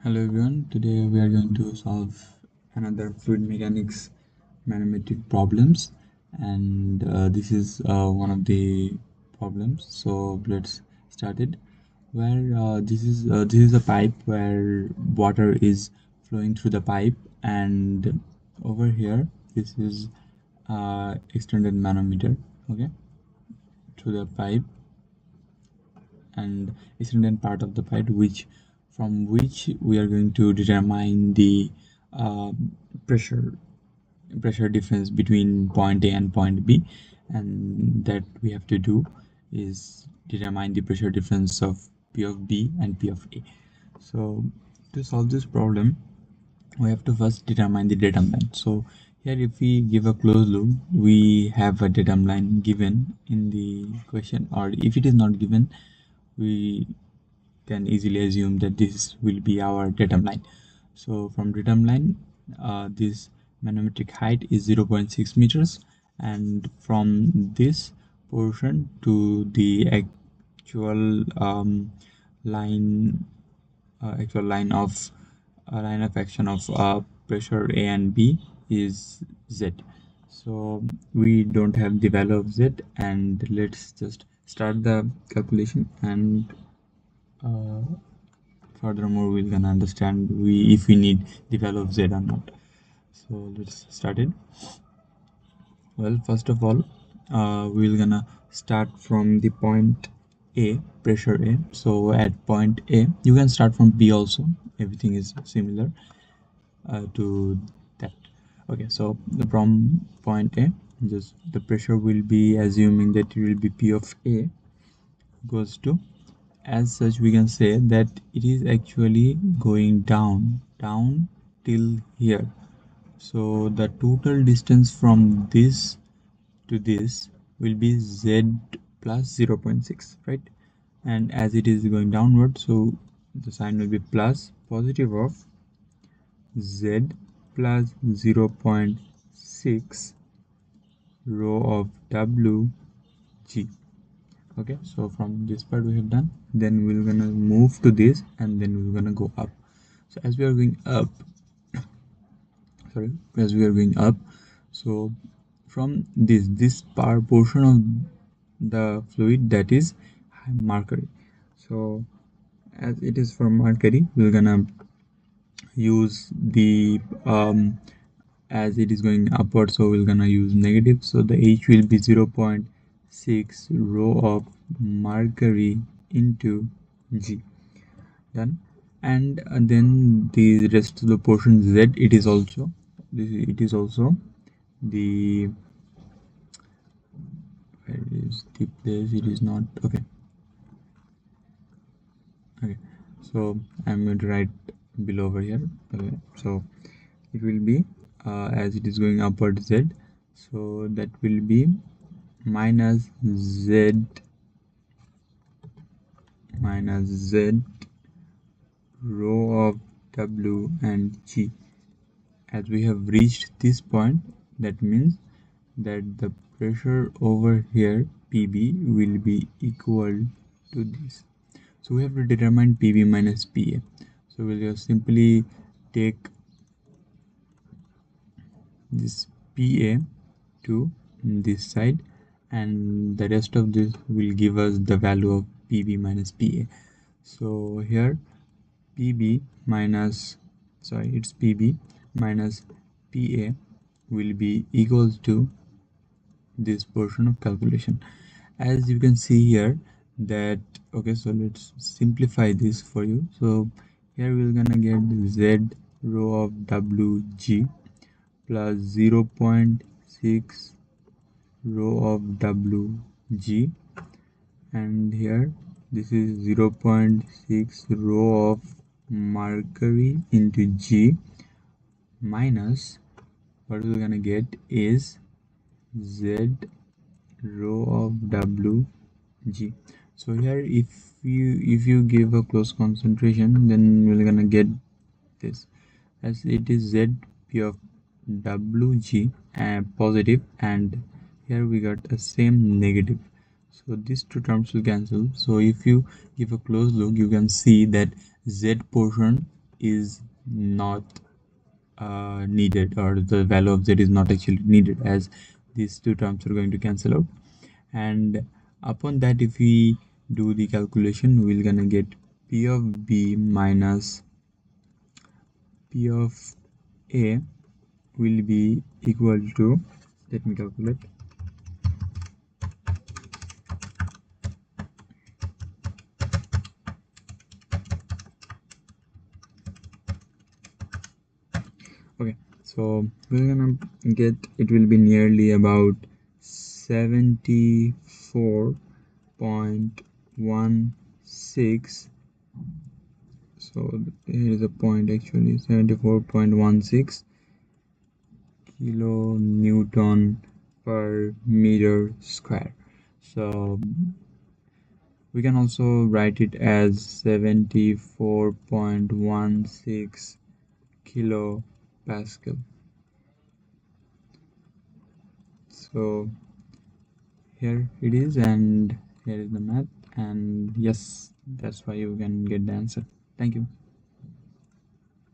Hello everyone, today we are going to solve another fluid mechanics manometric problems, and this is one of the problems. So let's start it. Where this is a pipe where water is flowing through the pipe, and over here this is extended manometer, okay, through the pipe, and extended part of the pipe which we are going to determine the uh, pressure difference between point A and point B, and that we have to do is determine the pressure difference of P of B and P of A. So to solve this problem, we have to first determine the datum line. So here, if we give a closed loop, we have a datum line given in the question, or if it is not given, we can easily assume that this will be our datum line. So from datum line, this manometric height is 0.6 meters, and from this portion to the actual line line of action of pressure A and B is Z. So we don't have the value of Z, and let's just start the calculation, and uh, furthermore we're gonna understand if we need the value of Z or not. So let's start it. Well, first of all, we're gonna start from the point A, pressure A. So at point A, you can start from B also, everything is similar to that. Okay, so from point A, just the pressure will be, assuming that it will be P of A goes to, as such we can say that it is actually going down till here. So the total distance from this to this will be Z plus 0.6, right? And as it is going downward, so the sign will be plus positive of Z plus 0.6 rho of WG. Okay, so from this part we have done, then we're gonna move to this, and then we're gonna go up. So as we are going up, sorry, as we are going up, so from this part portion of the fluid, that is mercury. So as it is from mercury, we're gonna use the as it is going upward, so we're gonna use negative, so the H will be 0.6 rho of mercury into G. Done. And then the rest of the portion Z, it is also the, where is the place, it is not, okay. Okay, so I'm going to write below over here. Okay, so it will be as it is going upward Z, so that will be minus Z rho of W and G. As we have reached this point, that means that the pressure over here PB will be equal to this. So we have to determine PB minus PA. So we'll just simply take this PA to this side, and the rest of this will give us the value of PB minus PA. So here PB minus, sorry, it's PB minus PA will be equals to this portion of calculation. As you can see here that, okay, so let's simplify this for you. So here we're gonna get Z rho of WG plus 0.6 rho of WG, and here this is 0.6 rho of mercury into G, minus what we're gonna get is Z rho of WG. So here if you give a close concentration, then we're gonna get this, as it is Z P of WG positive, and here we got a same negative, so these two terms will cancel. So if you give a close look, you can see that Z portion is not needed, or the value of z is not actually needed, as these two terms are going to cancel out. And upon that, if we do the calculation, we're gonna get p of b minus p of a will be equal to, let me calculate. Okay, so we're gonna get, it will be nearly about 74.16. So here is a point, actually 74.16 kilonewton per meter square. So we can also write it as 74.16 kilopascal. So here it is, and here is the math, and yes, that's why you can get the answer. Thank you.